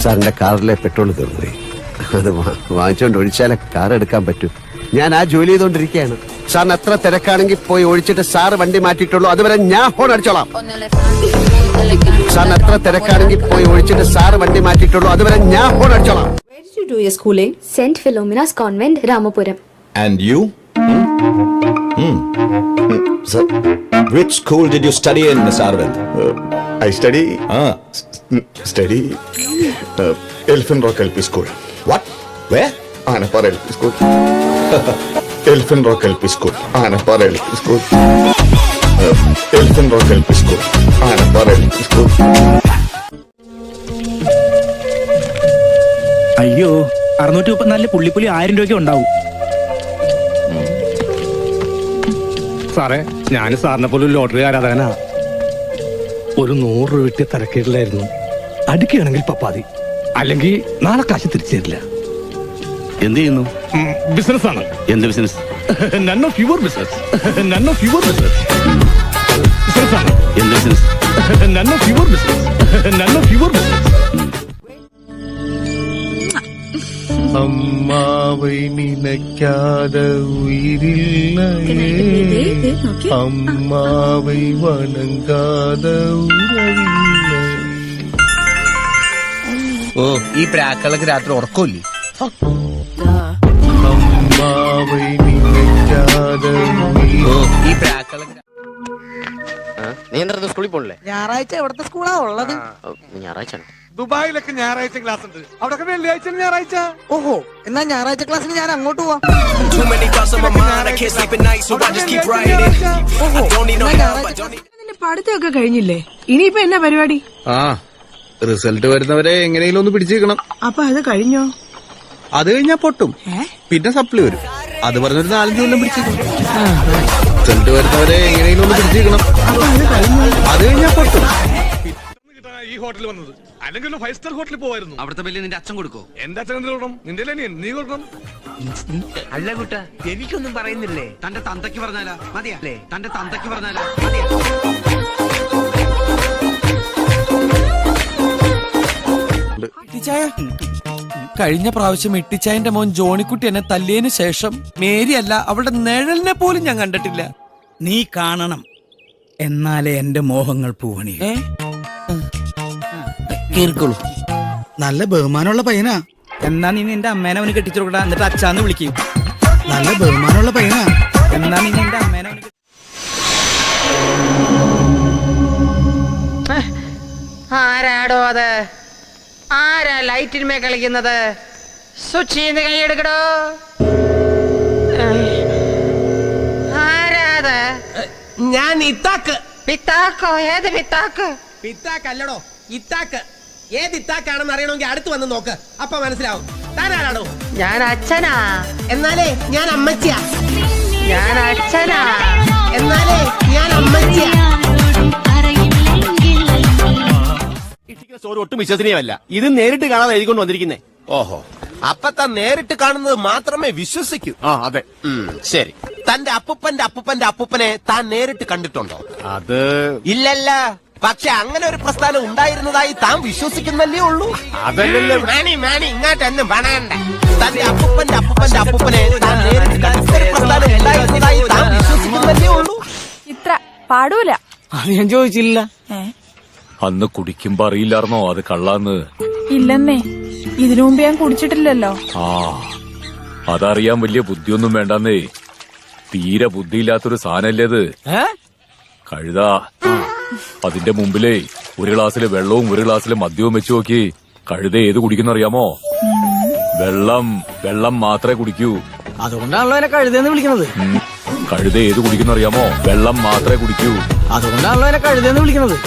സാറിന്റെ കാറിലെ പെട്രോൾ തീർന്നു. അത് വാങ്ങിച്ചോണ്ട് ഒഴിച്ചാലേ കാർ എടുക്കാൻ പറ്റൂ. ഞാൻ ആ ജോലി ചെയ്തോണ്ടിരിക്കുകയാണ്. സാറിന് എത്ര തിരക്കാണെങ്കിൽ പോയി ഒഴിച്ചിട്ട് സാറ് വണ്ടി മാറ്റിയിട്ടുള്ളൂ, അതുവരെ ഞാൻ ഹോൺ അടിച്ചോളാം. സാറിന് എത്ര തിരക്കാണെങ്കിൽ പോയി ഒഴിച്ചിട്ട് സാറ് വണ്ടി മാറ്റിയിട്ടുള്ളൂ, അതുവരെ ഞാൻ horn അടിച്ചോളാം. Where did you do your schooling? St. Philomena's Convent, Ramapuram. And you? Sir, Which school did you study in, Miss Arvind? I study Elephant Rock LP School. What? Where? Anapar LP School. Elephant Rock LP School. Anapar LP School. Elephant Rock LP School. Anapar LP School. അയ്യോ 634 പുള്ളിപ്പുലി 1000 രൂപയ്ക്ക് ഉണ്ടാവും. സാറേ, ഞാൻ സാറിനെ പോലെ ഒരു lottery ആരാധകനാ. ഒരു 100 രൂപ കിട്ടിയ തിരക്കേടില്ലായിരുന്നു. അടുക്കുകയാണെങ്കിൽ പപ്പാതി, അല്ലെങ്കിൽ നാളെ കാശ് തിരിച്ചു തരില്ല. എന്ത് ചെയ്യുന്നു? ബിസിനസ് ആണ്. എന്ത് business? None of your business. None of your business. Business ആണ്. എന്ത് business? None of your business. None of your business. അമ്മാവൈ നിലയ്ക്കാത ഉയിരില്ലയേ, അമ്മാവൈ വണങ്ങാത ഉറവില്ല. ഓ, ഈ പ്രാക്കളൊക്കെ രാത്രി ഉറക്കമില്ലേ? അമ്മാവൈ നിലയ്ക്കാത ഈ പ്രാക്കളൊക്കെ. നീ എന്താ സ്കൂളിൽ പോണില്ലേ? ഞായറാഴ്ച എവിടത്തെ സ്കൂളാ ഉള്ളത്? ഞായറാഴ്ച ദുബായിലൊക്കെ ഞായറാഴ്ച ക്ലാസ് ഉണ്ട്, അവിടെ വെള്ളിയാഴ്ച ഞായറാഴ്ച. ഓഹോ, എന്നാ ഞായറാഴ്ച ക്ലാസ്സിന് ഞാൻ അങ്ങോട്ട് പോവാം. പഠിത്തമൊക്കെ കഴിഞ്ഞില്ലേ? ഇനിയിപ്പോ എന്നാ പരിപാടി? റിസൾട്ട് വരുന്നവരെ എങ്ങനെയെങ്കിലും ഒന്ന് പിടിച്ചേക്കണം. അപ്പൊ അത് കഴിഞ്ഞോ? അത് കഴിഞ്ഞാ പൊട്ടും, പിന്നെ സപ്ലി വരും. അത് പറഞ്ഞൊരു 4-5 കൊല്ലം പിടിച്ചേക്കണം. റിസൾട്ട് വരുന്നവരെ എങ്ങനെയെങ്കിലും ഒന്ന് പിടിച്ചേക്കണം. അത് കഴിഞ്ഞാ പൊട്ടും. ഈ ഹോട്ടലിൽ വന്നത് അല്ലെങ്കിൽ 5 സ്റ്റാർ ഹോട്ടലിൽ പോവായിരുന്നു. അവിടുത്തെ ബില്ല് നിന്റെ അച്ഛൻ കൊടുക്കോ? എന്റെ അച്ഛൻ എന്ത് കൊടുക്കണം? നിന്റെ നീ കൊടുക്കണം. അല്ല കുട്ട, എനിക്കൊന്നും പറയുന്നില്ലേ? തന്റെ തന്തയ്ക്ക് പറഞ്ഞാലാ മതിയല്ലേ? തന്റെ തന്തയ്ക്ക് പറഞ്ഞാലാ കഴിഞ്ഞ പ്രാവശ്യം ഇട്ടിച്ചായന്റെ മോൻ ജോണിക്കുട്ടി എന്നെ തല്ലിയതിനു ശേഷം മേരി അല്ല അവളുടെ നിഴലിനെ പോലും ഞാൻ കണ്ടിട്ടില്ല. നീ കാണണം, എന്നാലേ എന്റെ മോഹങ്ങൾ പൂവണി. കേൾക്കുള്ളൂ. നല്ല ബഹുമാനമുള്ള പയ്യനാ. എന്നാ നീ നിന്റെ അമ്മേനെ അവന് കെട്ടിച്ചു കൊടുക്കടാ, എന്നിട്ട് അച്ഛാന്ന് വിളിക്കും. നല്ല ബഹുമാനമുള്ള പയ്യനാ. എന്നാ നീ നിന്റെ അമ്മേനെ അവന്. ആരാടോ അത്? ആരാ ലൈറ്റിന്മേ കളിക്കുന്നത്? സ്വിച്ച് ചെയ്ത് കൈയെടുക്കടോ. ആരാത്? ഞാൻ ഇത്താക്ക്. പിത്താക്കോ? ഏത് പിത്താക്ക്? പിത്താക്കല്ലടോ, ഇത്താക്ക്. ഏത് ഇത്താക്കാണെന്ന് അറിയണമെങ്കിൽ അടുത്ത് വന്ന് നോക്ക്, അപ്പൊ മനസ്സിലാവും. താനാരാണോ? ഞാൻ അച്ഛനാ. എന്നാലേ ഞാൻ അമ്മച്ചിയാ. ഞാൻ അച്ഛനാ. എന്നാലേ ഞാൻ അമ്മച്ചിയാ. സ്റ്റോറി ഒട്ടും വിശ്വസനീയമല്ല. ഇത് നേരിട്ട് കാണാതെ എഴുതിക്കൊണ്ട് വന്നിരിക്കുന്നേ. ഓഹോ, അപ്പൊ താൻ നേരിട്ട് കാണുന്നത് മാത്രമേ വിശ്വസിക്കൂ. അതെ, ശരി. തന്റെ അപ്പൂപ്പന്റെ അപ്പൂപ്പന്റെ അപ്പൂപ്പനെ താൻ നേരിട്ട് കണ്ടിട്ടുണ്ടോ? അത് ഇല്ലല്ല. പക്ഷെ അങ്ങനെ ഒരു പ്രസ്ഥാനം ഉണ്ടായിരുന്നതായി താൻ വിശ്വസിക്കുന്നല്ലേ ഉള്ളൂ. അതല്ലല്ലോ മാണി ഇങ്ങോട്ടൊന്നും പണയണ്ട. തന്റെ അപ്പൂപ്പന്റെ അപ്പൂപ്പന്റെ അപ്പൂപ്പനെ താൻ നേരിട്ട് കണ്ടിട്ട് ഒരു പ്രസ്ഥാനം ഉണ്ടായിരുന്നതായി താൻ വിശ്വസിക്കുന്നല്ലേ ഉള്ളൂ. ഇത്ര പാടൂല. അത് ഞാൻ ചോദിച്ചില്ല. അന്ന് കുടിക്കുമ്പോ അറിയില്ലായിരുന്നോ അത് കള്ളാന്ന്? ഇല്ലെന്നേ, ഇതിനു മുമ്പ് ഞാൻ കുടിച്ചിട്ടില്ലല്ലോ. അതറിയാൻ വലിയ ബുദ്ധിയൊന്നും വേണ്ടെന്നേ. തീരെ ബുദ്ധിയില്ലാത്തൊരു സാധനല്ലേ അത്. കഴുതാ, അതിന്റെ മുമ്പിലേ ഒരു ഗ്ലാസ്സിലെ വെള്ളവും ഒരു ഗ്ലാസ്സിലെ മദ്യവും വെച്ച് നോക്കി. കഴുത ഏത് കുടിക്കുന്ന അറിയാമോ? വെള്ളം മാത്രമേ കുടിക്കൂ. അതുകൊണ്ടാണല്ലോ എന്നെ കഴുതെന്ന് വിളിക്കുന്നത്. കഴുത ഏത് കുടിക്കുന്ന അറിയാമോ? വെള്ളം മാത്രമേ കുടിക്കൂ. അതുകൊണ്ടാണല്ലോ എന്നെ കഴുതെന്ന് വിളിക്കുന്നത്.